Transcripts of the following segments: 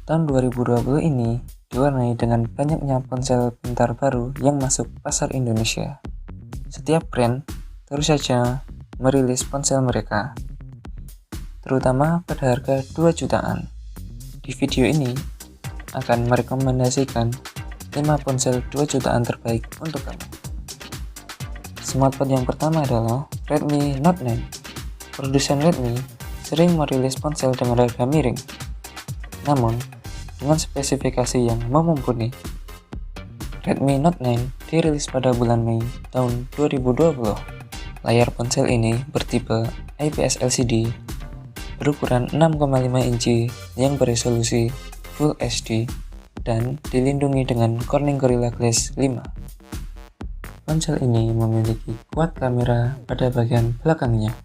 Tahun 2020 ini diwarnai dengan banyaknya ponsel pintar baru yang masuk pasar Indonesia. Setiap brand terus saja merilis ponsel mereka, terutama pada harga 2 jutaan. Di video ini akan merekomendasikan 5 ponsel 2 jutaan terbaik untuk kamu. Smartphone yang pertama adalah Redmi Note 9. Produsen Redmi sering merilis ponsel dengan harga miring, namun dengan spesifikasi yang mumpuni. Redmi Note 9 dirilis pada bulan Mei tahun 2020. Layar ponsel ini bertipe IPS LCD berukuran 6,5 inci yang beresolusi Full HD dan dilindungi dengan Corning Gorilla Glass 5. Ponsel ini memiliki kuat kamera pada bagian belakangnya.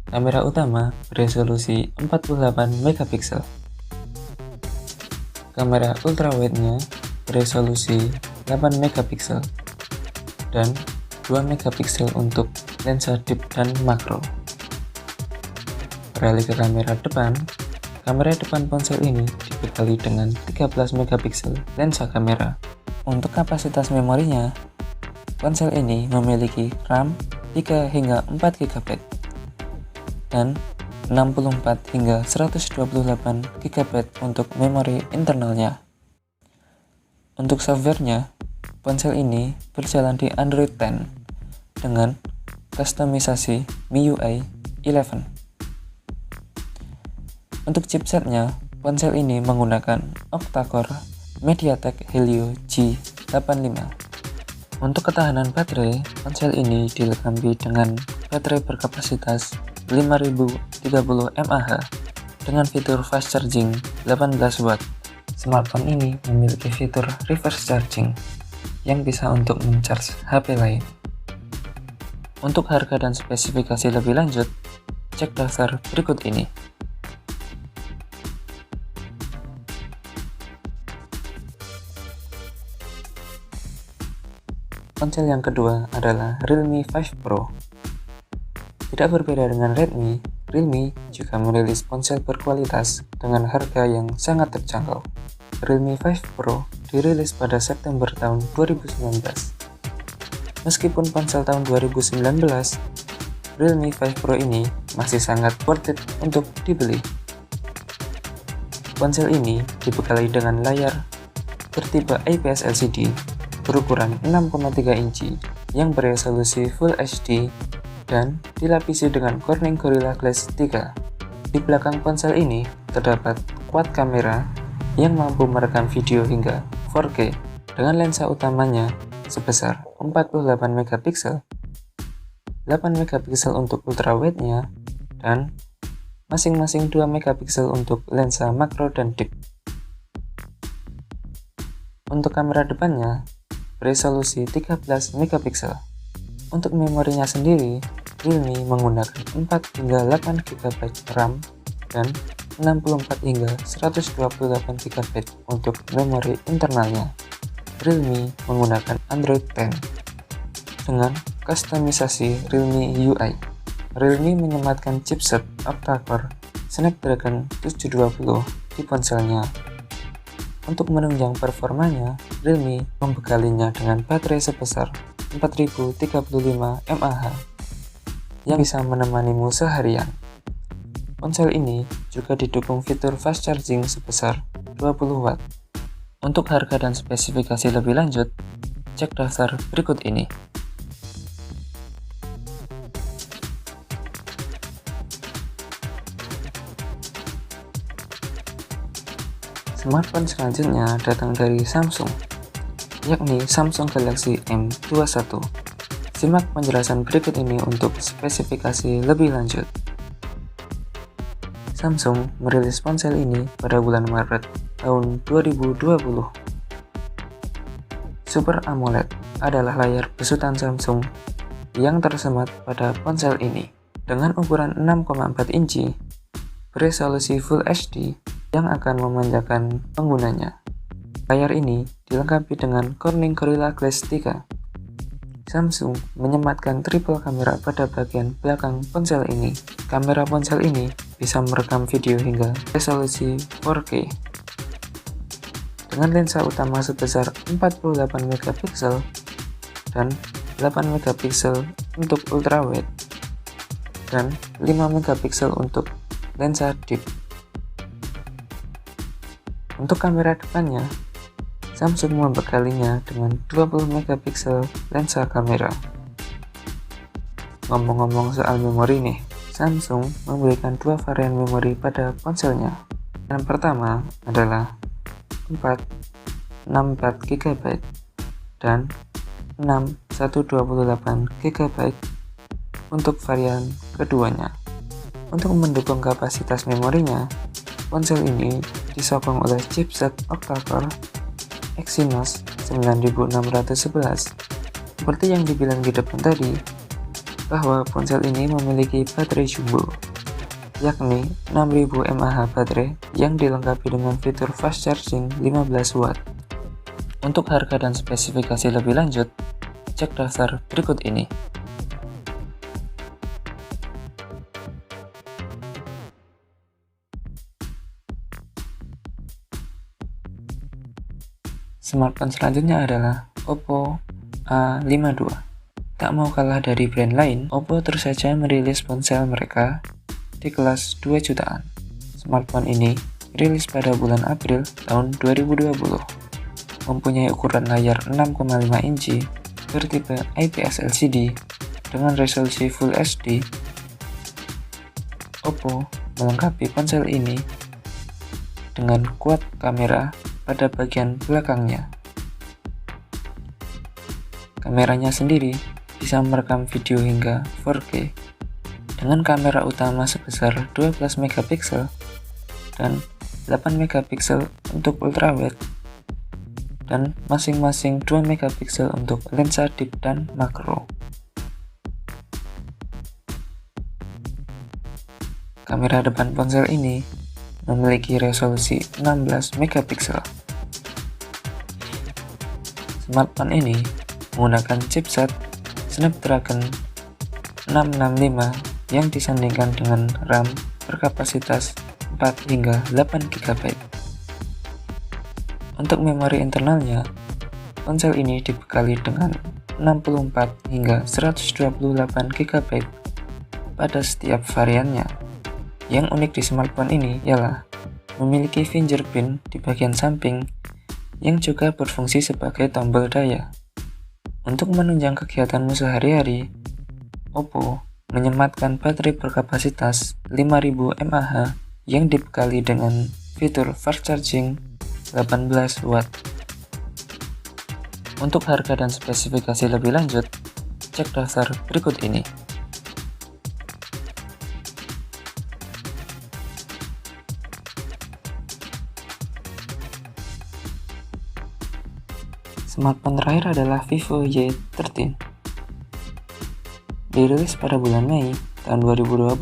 Kamera utama beresolusi 48 megapiksel. Kamera ultrawide-nya beresolusi 8 megapiksel dan 2 megapiksel untuk lensa deep dan makro. Beralih ke kamera depan ponsel ini dibekali dengan 13 megapiksel lensa kamera. Untuk kapasitas memorinya, ponsel ini memiliki RAM 3 hingga 4 GB dan 64 hingga 128 GB untuk memori internalnya. Untuk softwarenya, ponsel ini berjalan di Android 10 dengan kustomisasi MIUI 11. Untuk chipsetnya, ponsel ini menggunakan octa-core MediaTek Helio G85. Untuk ketahanan baterai, ponsel ini dilengkapi dengan baterai berkapasitas 5030 mAh dengan fitur fast charging 18 watt. Smartphone ini memiliki fitur reverse charging yang bisa untuk men-charge HP lain. Untuk harga dan spesifikasi lebih lanjut, cek daftar berikut ini. Ponsel yang kedua adalah Realme 5 Pro. Tidak berbeda dengan Redmi, Realme juga merilis ponsel berkualitas dengan harga yang sangat terjangkau. Realme 5 Pro dirilis pada September tahun 2019. Meskipun ponsel tahun 2019, Realme 5 Pro ini masih sangat worth it untuk dibeli. Ponsel ini dibekali dengan layar bertipe IPS LCD berukuran 6,3 inci yang beresolusi Full HD dan dilapisi dengan Corning Gorilla Glass 3. Di belakang ponsel ini terdapat quad kamera yang mampu merekam video hingga 4K dengan lensa utamanya sebesar 48 megapiksel, 8 megapiksel untuk ultrawide-nya, dan masing-masing 2 megapiksel untuk lensa makro dan deep. Untuk kamera depannya beresolusi 13 megapiksel. Untuk memorinya sendiri, Realme menggunakan 4 hingga 8 GB RAM dan 64 hingga 128 GB untuk memori internalnya. Realme menggunakan Android 10 dengan kustomisasi Realme UI. Realme menyematkan chipset octa-core Snapdragon 720 di ponselnya. Untuk menunjang performanya, Realme membekalinya dengan baterai sebesar 4035 mAh yang bisa menemanimu seharian. Ponsel ini juga didukung fitur fast charging sebesar 20 watt. Untuk harga dan spesifikasi lebih lanjut, cek daftar berikut ini. Smartphone selanjutnya datang dari Samsung, yakni Samsung Galaxy M21. Simak penjelasan berikut ini untuk spesifikasi lebih lanjut. Samsung merilis ponsel ini pada bulan Maret tahun 2020. Super AMOLED adalah layar besutan Samsung yang tersemat pada ponsel ini. Dengan ukuran 6,4 inci, beresolusi Full HD yang akan memanjakan penggunanya. Layar ini dilengkapi dengan Corning Gorilla Glass 3. Samsung menyematkan triple kamera pada bagian belakang ponsel ini. Kamera ponsel ini bisa merekam video hingga resolusi 4K. Dengan lensa utama sebesar 48 megapiksel dan 8 megapiksel untuk ultrawide dan 5 megapiksel untuk lensa deep. Untuk kamera depannya, Samsung membekalinya dengan 20 megapiksel lensa kamera. Ngomong-ngomong soal memori nih, Samsung memberikan dua varian memori pada ponselnya. Yang pertama adalah 464 GB dan 6128 GB untuk varian keduanya. Untuk mendukung kapasitas memorinya, ponsel ini disokong oleh chipset octa-core Exynos 9611. Seperti yang dibilang di depan tadi, bahwa ponsel ini memiliki baterai jumbo, yakni 6000 mAh baterai yang dilengkapi dengan fitur fast charging 15 watt. Untuk harga dan spesifikasi lebih lanjut, cek daftar berikut ini. Smartphone selanjutnya adalah Oppo A52. Tak mau kalah dari brand lain, Oppo terus saja merilis ponsel mereka di kelas 2 jutaan. Smartphone ini rilis pada bulan April tahun 2020. Mempunyai ukuran layar 6,5 inci bertipe IPS LCD dengan resolusi Full HD. Oppo melengkapi ponsel ini dengan quad kamera pada bagian belakangnya. Kameranya sendiri bisa merekam video hingga 4K dengan kamera utama sebesar 12 megapiksel dan 8 megapiksel untuk ultrawide dan masing-masing 2 megapiksel untuk lensa deep dan makro. Kamera depan ponsel ini memiliki resolusi 16 megapiksel. Smartphone ini menggunakan chipset Snapdragon 665 yang disandingkan dengan RAM berkapasitas 4 hingga 8 GB. Untuk memori internalnya, ponsel ini dibekali dengan 64 hingga 128 GB pada setiap variannya. Yang unik di smartphone ini ialah memiliki fingerprint di bagian samping yang juga berfungsi sebagai tombol daya. Untuk menunjang kegiatanmu sehari-hari, Oppo menyematkan baterai berkapasitas 5000 mAh yang dibekali dengan fitur fast charging 18 watt. Untuk harga dan spesifikasi lebih lanjut, cek daftar berikut ini. Smartphone terakhir adalah Vivo Y13. Dirilis pada bulan Mei tahun 2020,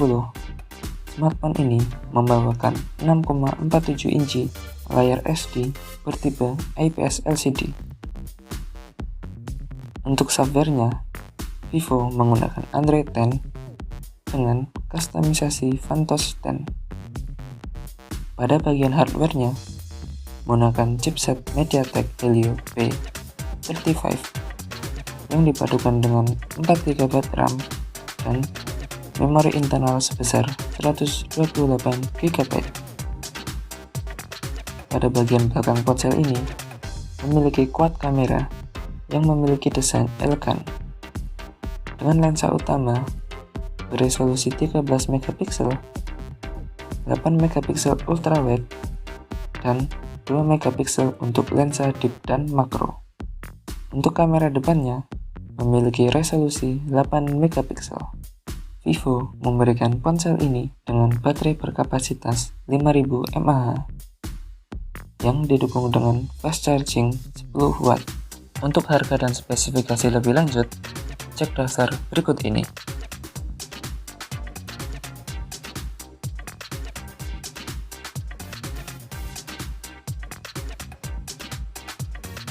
smartphone ini membawakan 6,47 inci layar SD bertipe IPS LCD. Untuk softwarenya, Vivo menggunakan Android 10 dengan kustomisasi Vantos 10. Pada bagian hardwarenya, menggunakan chipset MediaTek Helio P35 yang dipadukan dengan 4 GB RAM dan memori internal sebesar 128 GB. Pada bagian belakang ponsel ini memiliki quad kamera yang memiliki desain elegan dengan lensa utama beresolusi 13 megapiksel, 8 megapiksel ultrawide dan 2 megapiksel untuk lensa deep dan makro. Untuk kamera depannya memiliki resolusi 8 megapiksel. Vivo memberikan ponsel ini dengan baterai berkapasitas 5000 mAh yang didukung dengan fast charging 10 watt. Untuk harga dan spesifikasi lebih lanjut, cek daftar berikut ini.